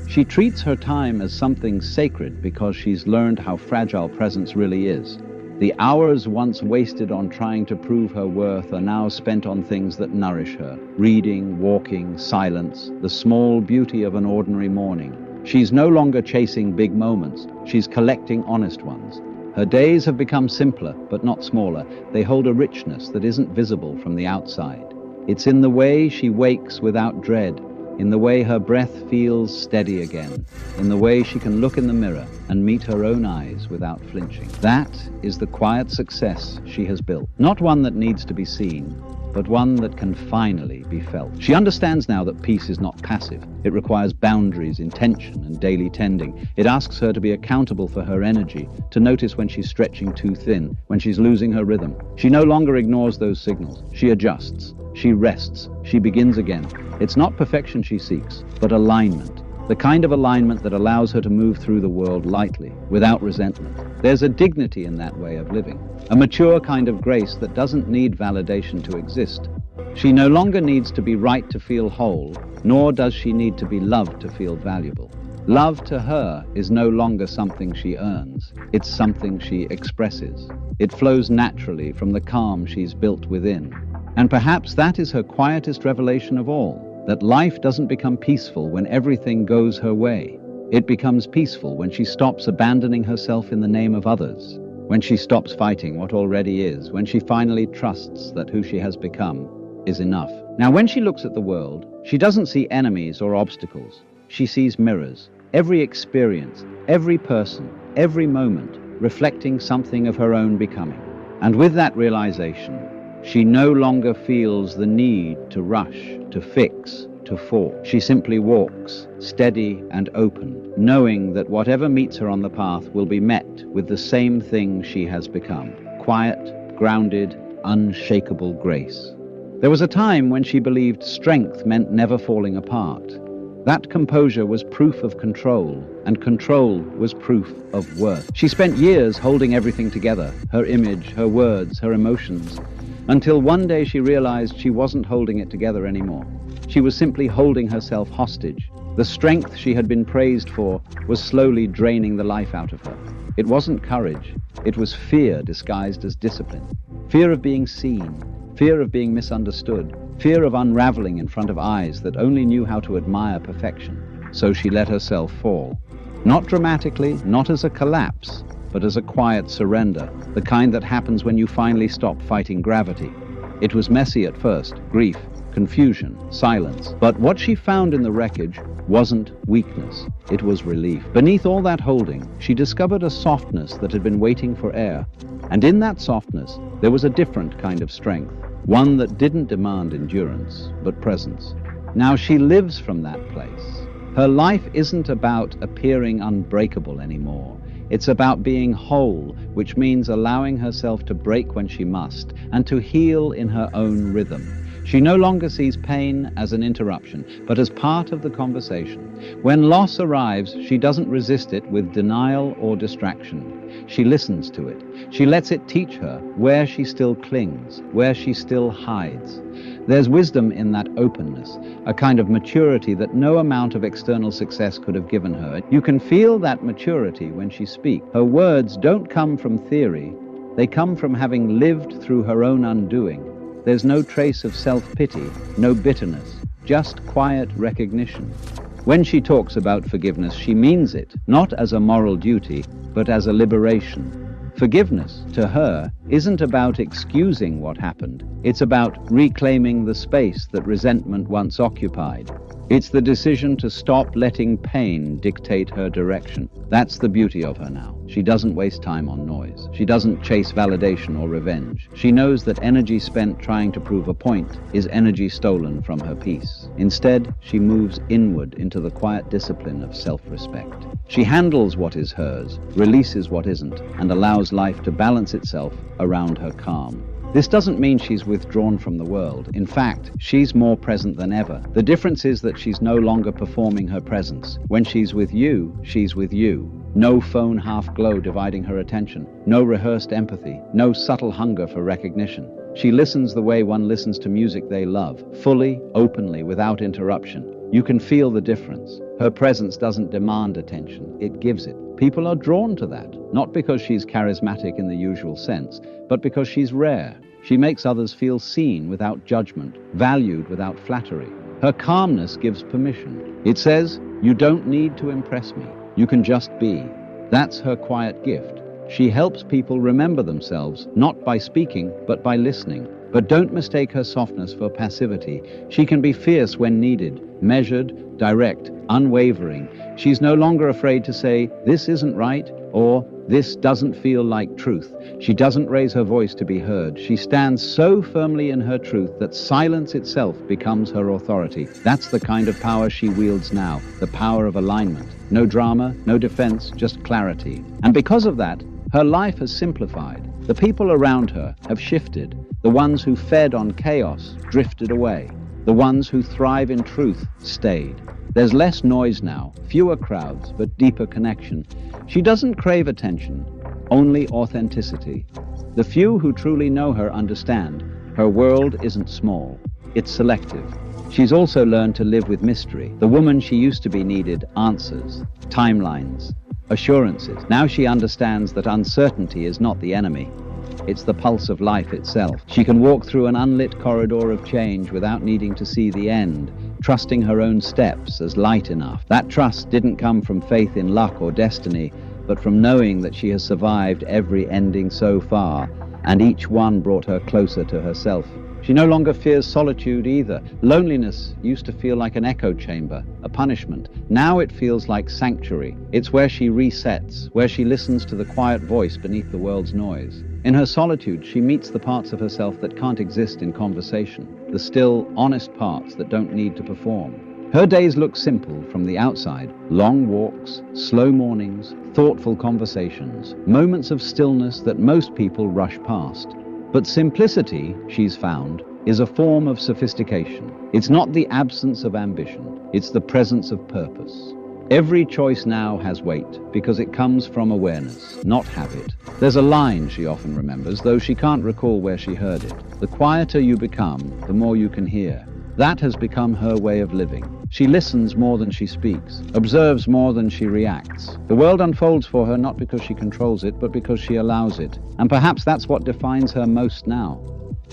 She treats her time as something sacred because she's learned how fragile presence really is. The hours once wasted on trying to prove her worth are now spent on things that nourish her. Reading, walking, silence, the small beauty of an ordinary morning. She's no longer chasing big moments, she's collecting honest ones. Her days have become simpler, but not smaller. They hold a richness that isn't visible from the outside. It's in the way she wakes without dread, in the way her breath feels steady again, in the way she can look in the mirror and meet her own eyes without flinching. That is the quiet success she has built. Not one that needs to be seen, but one that can finally be felt. She understands now that peace is not passive. It requires boundaries, intention, and daily tending. It asks her to be accountable for her energy, to notice when she's stretching too thin, when she's losing her rhythm. She no longer ignores those signals. She adjusts. She rests. She begins again. It's not perfection she seeks, but alignment. The kind of alignment that allows her to move through the world lightly, without resentment. There's a dignity in that way of living, a mature kind of grace that doesn't need validation to exist. She no longer needs to be right to feel whole, nor does she need to be loved to feel valuable. Love to her is no longer something she earns, it's something she expresses. It flows naturally from the calm she's built within. And perhaps that is her quietest revelation of all. That life doesn't become peaceful when everything goes her way. It becomes peaceful when she stops abandoning herself in the name of others, when she stops fighting what already is, when she finally trusts that who she has become is enough. Now, when she looks at the world, she doesn't see enemies or obstacles. She sees mirrors, every experience, every person, every moment, reflecting something of her own becoming. And with that realization, she no longer feels the need to rush, to fix, to fall. She simply walks, steady and open, knowing that whatever meets her on the path will be met with the same thing she has become. Quiet, grounded, unshakable grace. There was a time when she believed strength meant never falling apart. That composure was proof of control, and control was proof of worth. She spent years holding everything together, her image, her words, her emotions, until one day she realized she wasn't holding it together anymore. She was simply holding herself hostage, The strength she had been praised for was slowly draining the life out of her. It wasn't courage, it was fear disguised as discipline. Fear of being seen, fear of being misunderstood, fear of unraveling in front of eyes that only knew how to admire perfection. So she let herself fall. Not dramatically, not as a collapse, but as a quiet surrender, the kind that happens when you finally stop fighting gravity. It was messy at first, grief, confusion, silence. But what she found in the wreckage wasn't weakness, it was relief. Beneath all that holding, she discovered a softness that had been waiting for air. And in that softness, there was a different kind of strength, one that didn't demand endurance, but presence. Now she lives from that place. Her life isn't about appearing unbreakable anymore. It's about being whole, which means allowing herself to break when she must, and to heal in her own rhythm. She no longer sees pain as an interruption, but as part of the conversation. When loss arrives, she doesn't resist it with denial or distraction. She listens to it. She lets it teach her where she still clings, where she still hides. There's wisdom in that openness, a kind of maturity that no amount of external success could have given her. You can feel that maturity when she speaks. Her words don't come from theory. They come from having lived through her own undoing. There's no trace of self-pity, no bitterness, just quiet recognition. When she talks about forgiveness, she means it, not as a moral duty, but as a liberation. Forgiveness, to her, isn't about excusing what happened. It's about reclaiming the space that resentment once occupied. It's the decision to stop letting pain dictate her direction. That's the beauty of her now. She doesn't waste time on noise. She doesn't chase validation or revenge. She knows that energy spent trying to prove a point is energy stolen from her peace. Instead, she moves inward into the quiet discipline of self-respect. She handles what is hers, releases what isn't, and allows life to balance itself around her calm. This doesn't mean she's withdrawn from the world. In fact, she's more present than ever. The difference is that she's no longer performing her presence. When she's with you, she's with you. No phone half-glow dividing her attention. No rehearsed empathy. No subtle hunger for recognition. She listens the way one listens to music they love, fully, openly, without interruption. You can feel the difference. Her presence doesn't demand attention, it gives it. People are drawn to that, not because she's charismatic in the usual sense, but because she's rare. She makes others feel seen without judgment, valued without flattery. Her calmness gives permission. It says, you don't need to impress me. You can just be. That's her quiet gift. She helps people remember themselves, not by speaking, but by listening. But don't mistake her softness for passivity. She can be fierce when needed, measured, direct, unwavering. She's no longer afraid to say, this isn't right, or this doesn't feel like truth. She doesn't raise her voice to be heard. She stands so firmly in her truth that silence itself becomes her authority. That's the kind of power she wields now, the power of alignment. No drama, no defense, just clarity. And because of that, her life has simplified. The people around her have shifted. The ones who fed on chaos drifted away. The ones who thrive in truth stayed. There's less noise now, fewer crowds, but deeper connection. She doesn't crave attention, only authenticity. The few who truly know her understand. Her world isn't small, it's selective. She's also learned to live with mystery. The woman she used to be needed answers, timelines, assurances. Now she understands that uncertainty is not the enemy. It's the pulse of life itself. She can walk through an unlit corridor of change without needing to see the end, trusting her own steps as light enough. That trust didn't come from faith in luck or destiny, but from knowing that she has survived every ending so far, and each one brought her closer to herself. She no longer fears solitude either. Loneliness used to feel like an echo chamber, a punishment. Now it feels like sanctuary. It's where she resets, where she listens to the quiet voice beneath the world's noise. In her solitude, she meets the parts of herself that can't exist in conversation, the still, honest parts that don't need to perform. Her days look simple from the outside. Long walks, slow mornings, thoughtful conversations, moments of stillness that most people rush past. But simplicity, she's found, is a form of sophistication. It's not the absence of ambition, it's the presence of purpose. Every choice now has weight because it comes from awareness, not habit. There's a line she often remembers, though she can't recall where she heard it. The quieter you become, the more you can hear. That has become her way of living. She listens more than she speaks, observes more than she reacts. The world unfolds for her not because she controls it, but because she allows it. And perhaps that's what defines her most now.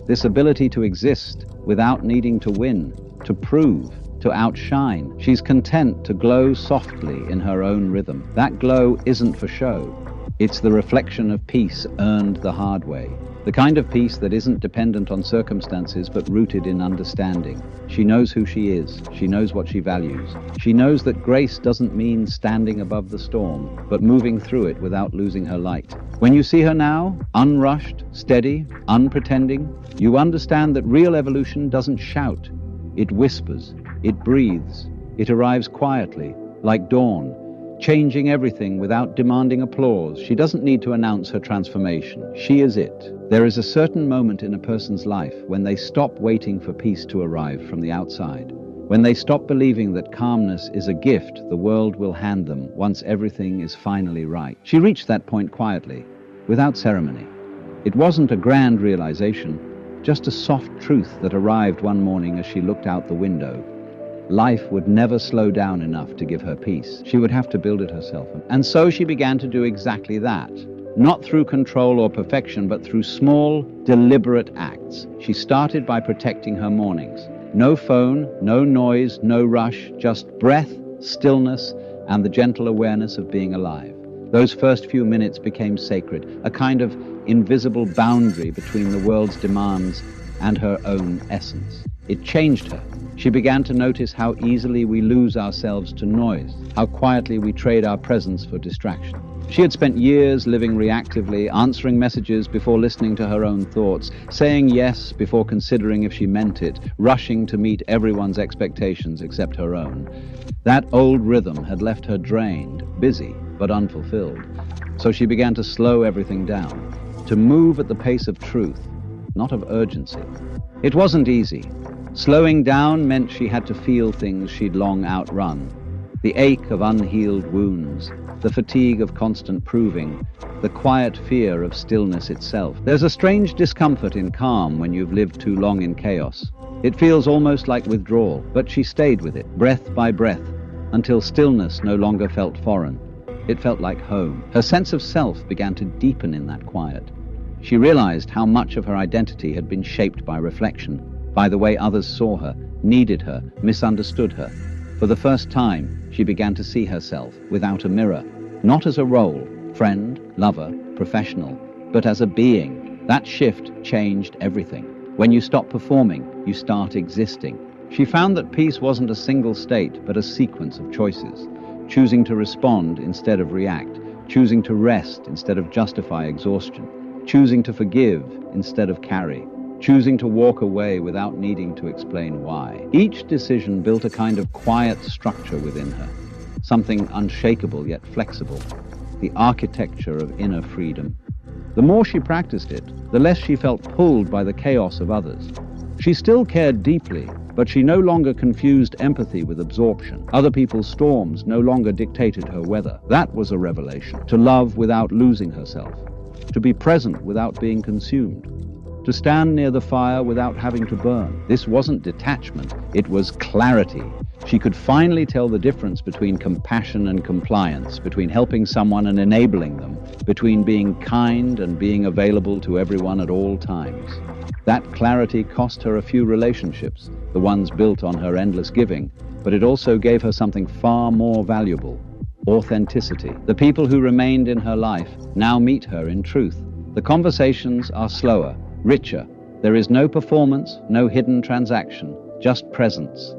This ability to exist without needing to win, to prove, to outshine. She's content to glow softly in her own rhythm. That glow isn't for show. It's the reflection of peace earned the hard way. The kind of peace that isn't dependent on circumstances but rooted in understanding. She knows who she is. She knows what she values. She knows that grace doesn't mean standing above the storm, but moving through it without losing her light. When you see her now, unrushed, steady, unpretending, you understand that real evolution doesn't shout. It whispers, it breathes, it arrives quietly, like dawn, changing everything without demanding applause. She doesn't need to announce her transformation. She is it. There is a certain moment in a person's life when they stop waiting for peace to arrive from the outside, when they stop believing that calmness is a gift the world will hand them once everything is finally right. She reached that point quietly, without ceremony. It wasn't a grand realization, just a soft truth that arrived one morning as she looked out the window. Life would never slow down enough to give her peace. She would have to build it herself. And so she began to do exactly that. Not through control or perfection, but through small, deliberate acts. She started by protecting her mornings. No phone, no noise, no rush, just breath, stillness, and the gentle awareness of being alive. Those first few minutes became sacred, a kind of invisible boundary between the world's demands and her own essence. It changed her. She began to notice how easily we lose ourselves to noise, how quietly we trade our presence for distraction. She had spent years living reactively, answering messages before listening to her own thoughts, saying yes before considering if she meant it, rushing to meet everyone's expectations except her own. That old rhythm had left her drained, busy, but unfulfilled. So she began to slow everything down, to move at the pace of truth, not of urgency. It wasn't easy. Slowing down meant she had to feel things she'd long outrun. The ache of unhealed wounds, the fatigue of constant proving, the quiet fear of stillness itself. There's a strange discomfort in calm when you've lived too long in chaos. It feels almost like withdrawal, but she stayed with it, breath by breath, until stillness no longer felt foreign. It felt like home. Her sense of self began to deepen in that quiet. She realized how much of her identity had been shaped by reflection, by the way others saw her, needed her, misunderstood her. For the first time, she began to see herself without a mirror, not as a role, friend, lover, professional, but as a being. That shift changed everything. When you stop performing, you start existing. She found that peace wasn't a single state, but a sequence of choices. Choosing to respond instead of react, choosing to rest instead of justify exhaustion, choosing to forgive instead of carry, choosing to walk away without needing to explain why. Each decision built a kind of quiet structure within her, something unshakable yet flexible, the architecture of inner freedom. The more she practiced it, the less she felt pulled by the chaos of others. She still cared deeply, but she no longer confused empathy with absorption. Other people's storms no longer dictated her weather. That was a revelation. To love without losing herself, to be present without being consumed, to stand near the fire without having to burn. This wasn't detachment, it was clarity. She could finally tell the difference between compassion and compliance, between helping someone and enabling them, between being kind and being available to everyone at all times. That clarity cost her a few relationships, the ones built on her endless giving, but it also gave her something far more valuable: authenticity. The people who remained in her life now meet her in truth. The conversations are slower, richer. There is no performance, no hidden transaction, just presence.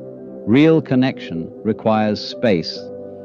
Real connection requires space,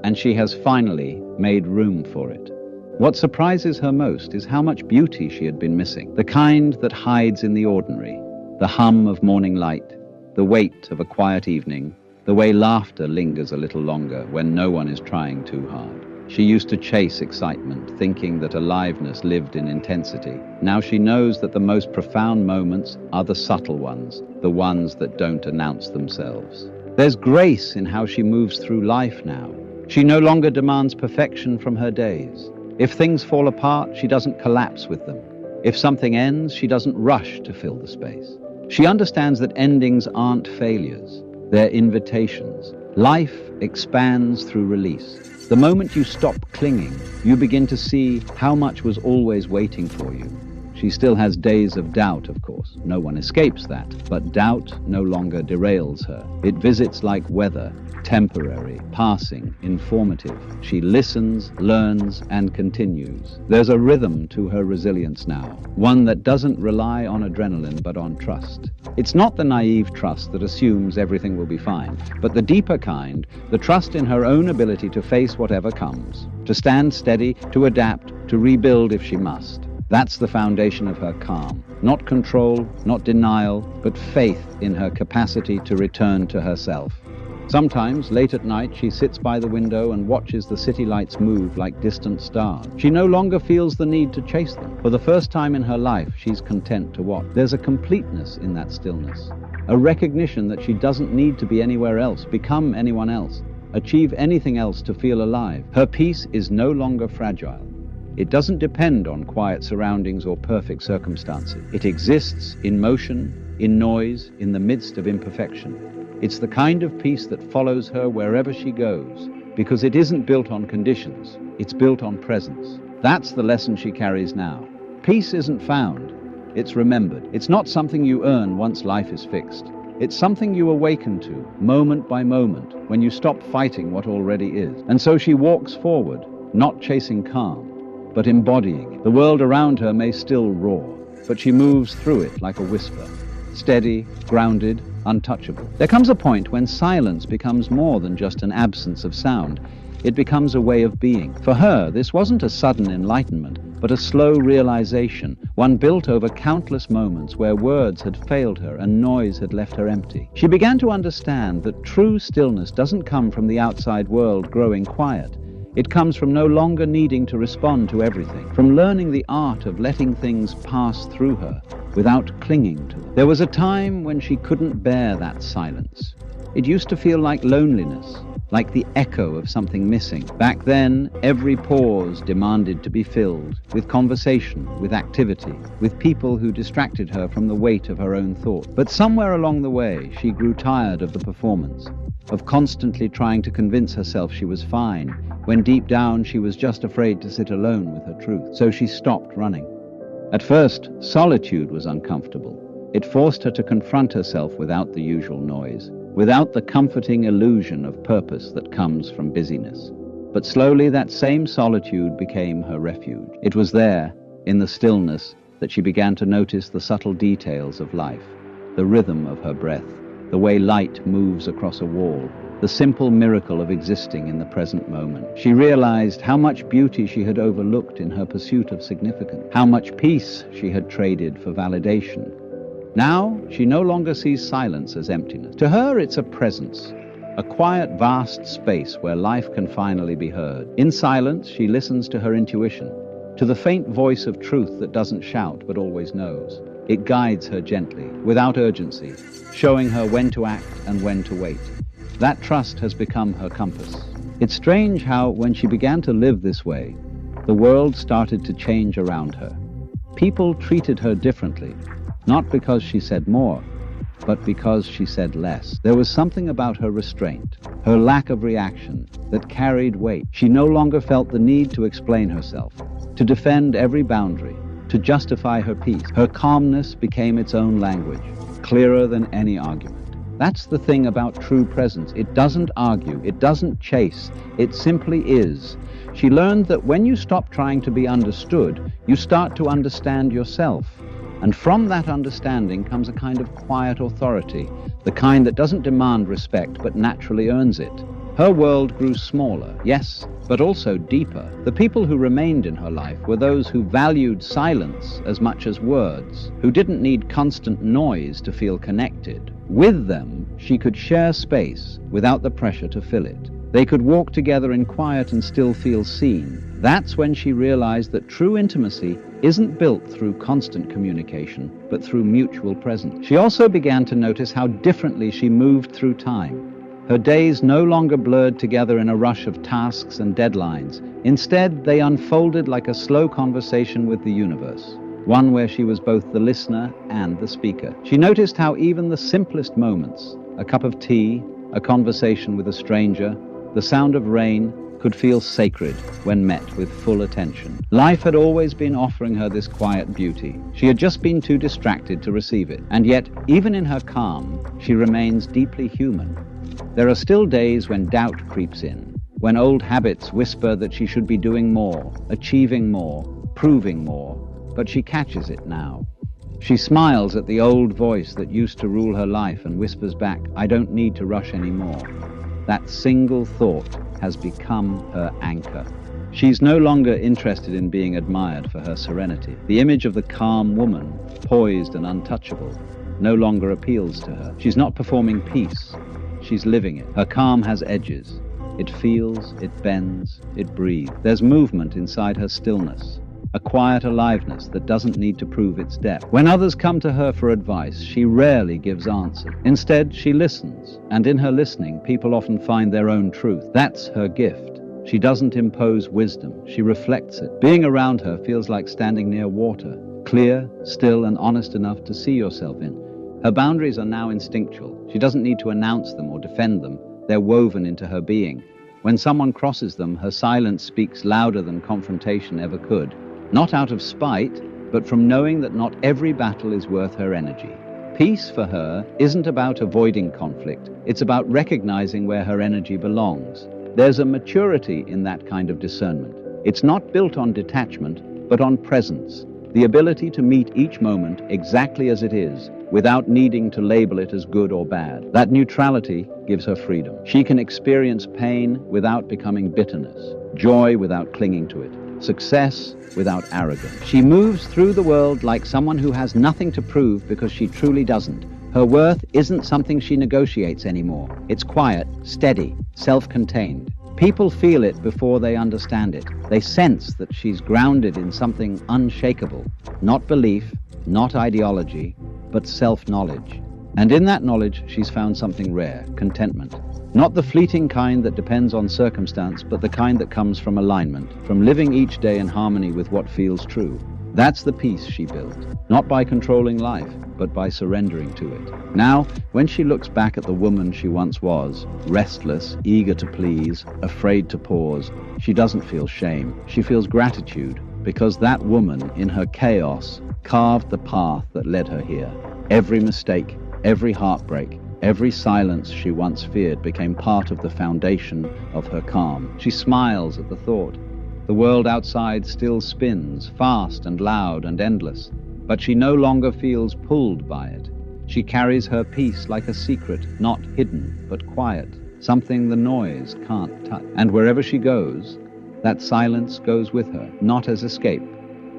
and she has finally made room for it. What surprises her most is how much beauty she had been missing, the kind that hides in the ordinary, the hum of morning light, the weight of a quiet evening, the way laughter lingers a little longer when no one is trying too hard. She used to chase excitement, thinking that aliveness lived in intensity. Now she knows that the most profound moments are the subtle ones, the ones that don't announce themselves. There's grace in how she moves through life now. She no longer demands perfection from her days. If things fall apart, she doesn't collapse with them. If something ends, she doesn't rush to fill the space. She understands that endings aren't failures, they're invitations. Life expands through release. The moment you stop clinging, you begin to see how much was always waiting for you. She still has days of doubt, of course. No one escapes that. But doubt no longer derails her. It visits like weather, temporary, passing, informative. She listens, learns, and continues. There's a rhythm to her resilience now, one that doesn't rely on adrenaline but on trust. It's not the naive trust that assumes everything will be fine, but the deeper kind, the trust in her own ability to face whatever comes, to stand steady, to adapt, to rebuild if she must. That's the foundation of her calm. Not control, not denial, but faith in her capacity to return to herself. Sometimes, late at night, she sits by the window and watches the city lights move like distant stars. She no longer feels the need to chase them. For the first time in her life, she's content to watch. There's a completeness in that stillness, a recognition that she doesn't need to be anywhere else, become anyone else, achieve anything else to feel alive. Her peace is no longer fragile. It doesn't depend on quiet surroundings or perfect circumstances. It exists in motion, in noise, in the midst of imperfection. It's the kind of peace that follows her wherever she goes, because it isn't built on conditions, it's built on presence. That's the lesson she carries now. Peace isn't found, it's remembered. It's not something you earn once life is fixed. It's something you awaken to, moment by moment, when you stop fighting what already is. And so she walks forward, not chasing calm, but embodying it. The world around her may still roar, but she moves through it like a whisper, steady, grounded, untouchable. There comes a point when silence becomes more than just an absence of sound. It becomes a way of being. For her, this wasn't a sudden enlightenment, but a slow realization, one built over countless moments where words had failed her and noise had left her empty. She began to understand that true stillness doesn't come from the outside world growing quiet. It comes from no longer needing to respond to everything, from learning the art of letting things pass through her without clinging to them. There was a time when she couldn't bear that silence. It used to feel like loneliness, like the echo of something missing. Back then, every pause demanded to be filled with conversation, with activity, with people who distracted her from the weight of her own thought. But somewhere along the way, she grew tired of the performance, of constantly trying to convince herself she was fine, when deep down she was just afraid to sit alone with her truth. So she stopped running. At first, solitude was uncomfortable. It forced her to confront herself without the usual noise, without the comforting illusion of purpose that comes from busyness. But slowly that same solitude became her refuge. It was there, in the stillness, that she began to notice the subtle details of life, the rhythm of her breath, the way light moves across a wall, the simple miracle of existing in the present moment. She realized how much beauty she had overlooked in her pursuit of significance, how much peace she had traded for validation. Now, she no longer sees silence as emptiness. To her, it's a presence, a quiet, vast space where life can finally be heard. In silence, she listens to her intuition, to the faint voice of truth that doesn't shout but always knows. It guides her gently, without urgency, showing her when to act and when to wait. That trust has become her compass. It's strange how, when she began to live this way, the world started to change around her. People treated her differently, not because she said more, but because she said less. There was something about her restraint, her lack of reaction, that carried weight. She no longer felt the need to explain herself, to defend every boundary, to justify her peace. Her calmness became its own language, clearer than any argument. That's the thing about true presence. It doesn't argue, it doesn't chase, it simply is. She learned that when you stop trying to be understood, you start to understand yourself. And from that understanding comes a kind of quiet authority, the kind that doesn't demand respect but naturally earns it. Her world grew smaller, yes, but also deeper. The people who remained in her life were those who valued silence as much as words, who didn't need constant noise to feel connected. With them, she could share space without the pressure to fill it. They could walk together in quiet and still feel seen. That's when she realized that true intimacy isn't built through constant communication, but through mutual presence. She also began to notice how differently she moved through time. Her days no longer blurred together in a rush of tasks and deadlines. Instead, they unfolded like a slow conversation with the universe. one where she was both the listener and the speaker. She noticed how even the simplest moments, a cup of tea, a conversation with a stranger, the sound of rain, could feel sacred when met with full attention. Life had always been offering her this quiet beauty. She had just been too distracted to receive it. And yet, even in her calm, she remains deeply human. There are still days when doubt creeps in, when old habits whisper that she should be doing more, achieving more, proving more, but she catches it now. She smiles at the old voice that used to rule her life and whispers back, "I don't need to rush anymore." That single thought has become her anchor. She's no longer interested in being admired for her serenity. The image of the calm woman, poised and untouchable, no longer appeals to her. She's not performing peace, she's living it. Her calm has edges. It feels, it bends, it breathes. There's movement inside her stillness, a quiet aliveness that doesn't need to prove its depth. When others come to her for advice, she rarely gives answers. Instead, she listens, and in her listening, people often find their own truth. That's her gift. She doesn't impose wisdom, she reflects it. Being around her feels like standing near water, clear, still, and honest enough to see yourself in. Her boundaries are now instinctual. She doesn't need to announce them or defend them. They're woven into her being. When someone crosses them, her silence speaks louder than confrontation ever could. Not out of spite, but from knowing that not every battle is worth her energy. Peace for her isn't about avoiding conflict. It's about recognizing where her energy belongs. There's a maturity in that kind of discernment. It's not built on detachment, but on presence. The ability to meet each moment exactly as it is, without needing to label it as good or bad. That neutrality gives her freedom. She can experience pain without becoming bitterness, joy without clinging to it, success without arrogance. She moves through the world like someone who has nothing to prove because she truly doesn't. Her worth isn't something she negotiates anymore. It's quiet, steady, self-contained. People feel it before they understand it. They sense that she's grounded in something unshakable. Not belief, not ideology, but self-knowledge. And in that knowledge, she's found something rare, contentment. Not the fleeting kind that depends on circumstance, but the kind that comes from alignment, from living each day in harmony with what feels true. That's the peace she built, not by controlling life, but by surrendering to it. Now, when she looks back at the woman she once was, restless, eager to please, afraid to pause, she doesn't feel shame. She feels gratitude, because that woman, in her chaos, carved the path that led her here. Every mistake, every heartbreak, every silence she once feared became part of the foundation of her calm. She smiles at the thought. The world outside still spins, fast and loud and endless, but she no longer feels pulled by it. She carries her peace like a secret, not hidden, but quiet, something the noise can't touch. And wherever she goes, that silence goes with her, not as escape,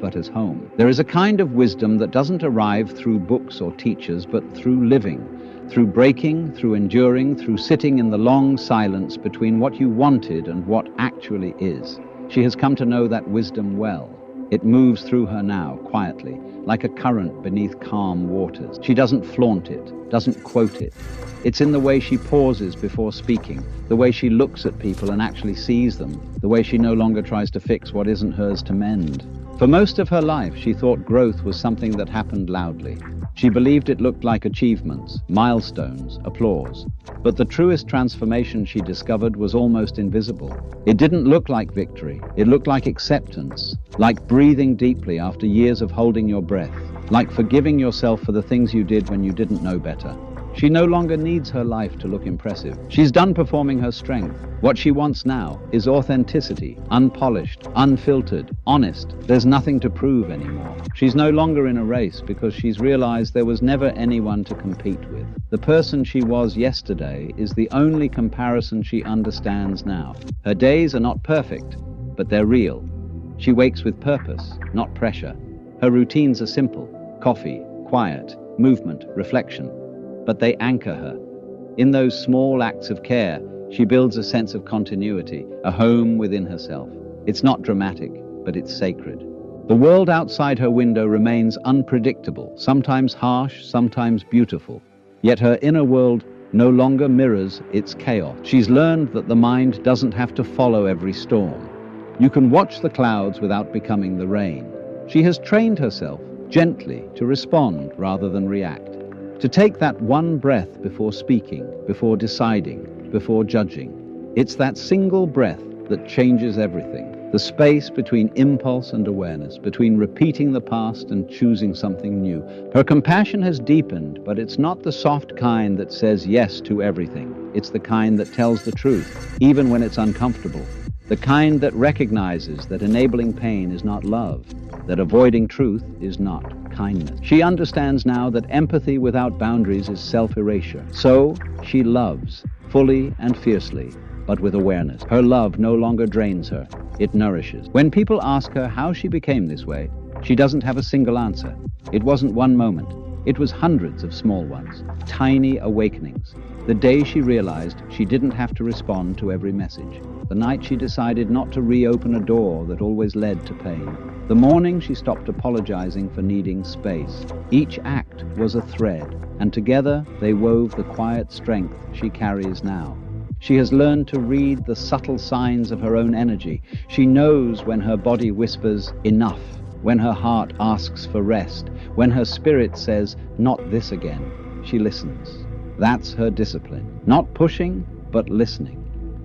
but as home. There is a kind of wisdom that doesn't arrive through books or teachers, but through living, through breaking, through enduring, through sitting in the long silence between what you wanted and what actually is. She has come to know that wisdom well. It moves through her now, quietly, like a current beneath calm waters. She doesn't flaunt it, doesn't quote it. It's in the way she pauses before speaking, the way she looks at people and actually sees them, the way she no longer tries to fix what isn't hers to mend. For most of her life, she thought growth was something that happened loudly. She believed it looked like achievements, milestones, applause. But the truest transformation she discovered was almost invisible. It didn't look like victory. It looked like acceptance, like breathing deeply after years of holding your breath, like forgiving yourself for the things you did when you didn't know better. She no longer needs her life to look impressive. She's done performing her strength. What she wants now is authenticity, unpolished, unfiltered, honest. There's nothing to prove anymore. She's no longer in a race because she's realized there was never anyone to compete with. The person she was yesterday is the only comparison she understands now. Her days are not perfect, but they're real. She wakes with purpose, not pressure. Her routines are simple: coffee, quiet, movement, reflection. But they anchor her. In those small acts of care, she builds a sense of continuity, a home within herself. It's not dramatic, but it's sacred. The world outside her window remains unpredictable, sometimes harsh, sometimes beautiful. Yet her inner world no longer mirrors its chaos. She's learned that the mind doesn't have to follow every storm. You can watch the clouds without becoming the rain. She has trained herself gently, to respond rather than react, to take that one breath before speaking, before deciding, before judging. It's that single breath that changes everything. The space between impulse and awareness, between repeating the past and choosing something new. Her compassion has deepened, but it's not the soft kind that says yes to everything. It's the kind that tells the truth, even when it's uncomfortable. The kind that recognizes that enabling pain is not love, that avoiding truth is not kindness. She understands now that empathy without boundaries is self-erasure. So she loves, fully and fiercely, but with awareness. Her love no longer drains her, it nourishes. When people ask her how she became this way, she doesn't have a single answer. It wasn't one moment. It was hundreds of small ones, tiny awakenings. The day she realized she didn't have to respond to every message. The night she decided not to reopen a door that always led to pain. The morning she stopped apologizing for needing space. Each act was a thread, and together they wove the quiet strength she carries now. She has learned to read the subtle signs of her own energy. She knows when her body whispers, enough, when her heart asks for rest, when her spirit says, not this again. She listens. That's her discipline. Not pushing, but listening.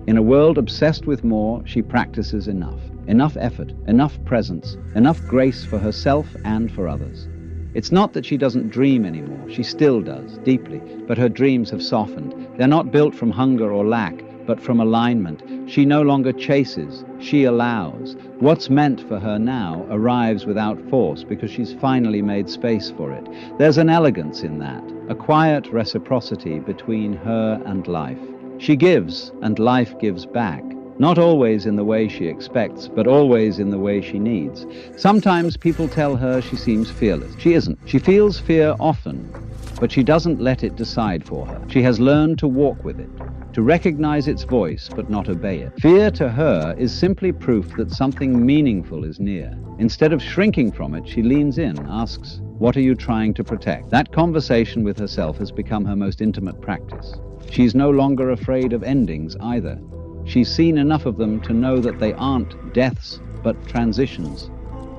In a world obsessed with more, she practices enough. Enough effort, enough presence, enough grace for herself and for others. It's not that she doesn't dream anymore. She still does, deeply, but her dreams have softened. They're not built from hunger or lack, but from alignment. She no longer chases, she allows. What's meant for her now arrives without force because she's finally made space for it. There's an elegance in that, a quiet reciprocity between her and life. She gives, and life gives back. Not always in the way she expects, but always in the way she needs. Sometimes people tell her she seems fearless. She isn't. She feels fear often, but she doesn't let it decide for her. She has learned to walk with it, to recognize its voice but not obey it. Fear to her is simply proof that something meaningful is near. Instead of shrinking from it, she leans in, asks, what are you trying to protect? That conversation with herself has become her most intimate practice. She's no longer afraid of endings either. She's seen enough of them to know that they aren't deaths, but transitions.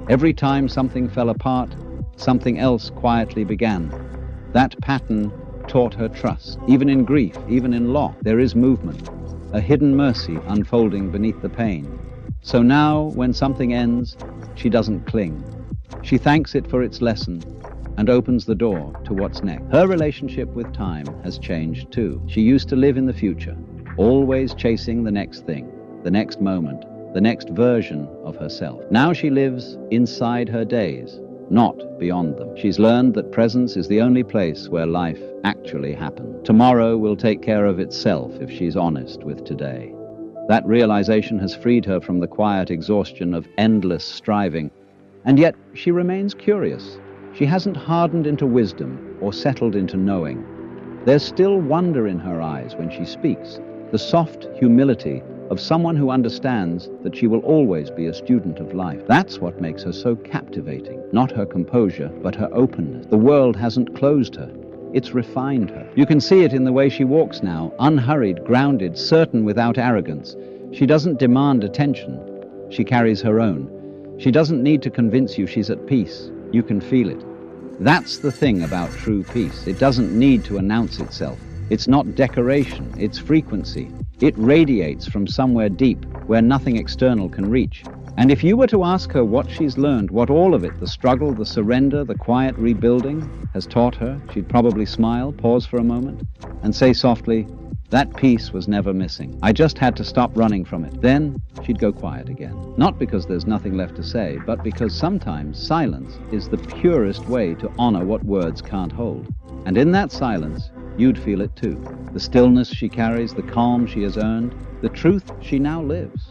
Every time something fell apart, something else quietly began. That pattern taught her trust. Even in grief, even in loss, there is movement, a hidden mercy unfolding beneath the pain. So now, when something ends, she doesn't cling. She thanks it for its lesson and opens the door to what's next. Her relationship with time has changed too. She used to live in the future, always chasing the next thing, the next moment, the next version of herself. Now she lives inside her days, not beyond them. She's learned that presence is the only place where life actually happens. Tomorrow will take care of itself if she's honest with today. That realization has freed her from the quiet exhaustion of endless striving. And yet she remains curious. She hasn't hardened into wisdom or settled into knowing. There's still wonder in her eyes when she speaks, the soft humility of someone who understands that she will always be a student of life. That's what makes her so captivating, not her composure, but her openness. The world hasn't closed her, it's refined her. You can see it in the way she walks now, unhurried, grounded, certain without arrogance. She doesn't demand attention, she carries her own. She doesn't need to convince you she's at peace, you can feel it. That's the thing about true peace. It doesn't need to announce itself. It's not decoration, it's frequency. It radiates from somewhere deep, where nothing external can reach. And if you were to ask her what she's learned, what all of it, the struggle, the surrender, the quiet rebuilding, has taught her, she'd probably smile, pause for a moment, and say softly, that peace was never missing. I just had to stop running from it. Then she'd go quiet again. Not because there's nothing left to say, but because sometimes silence is the purest way to honor what words can't hold. And in that silence, you'd feel it too. The stillness she carries, the calm she has earned, the truth she now lives.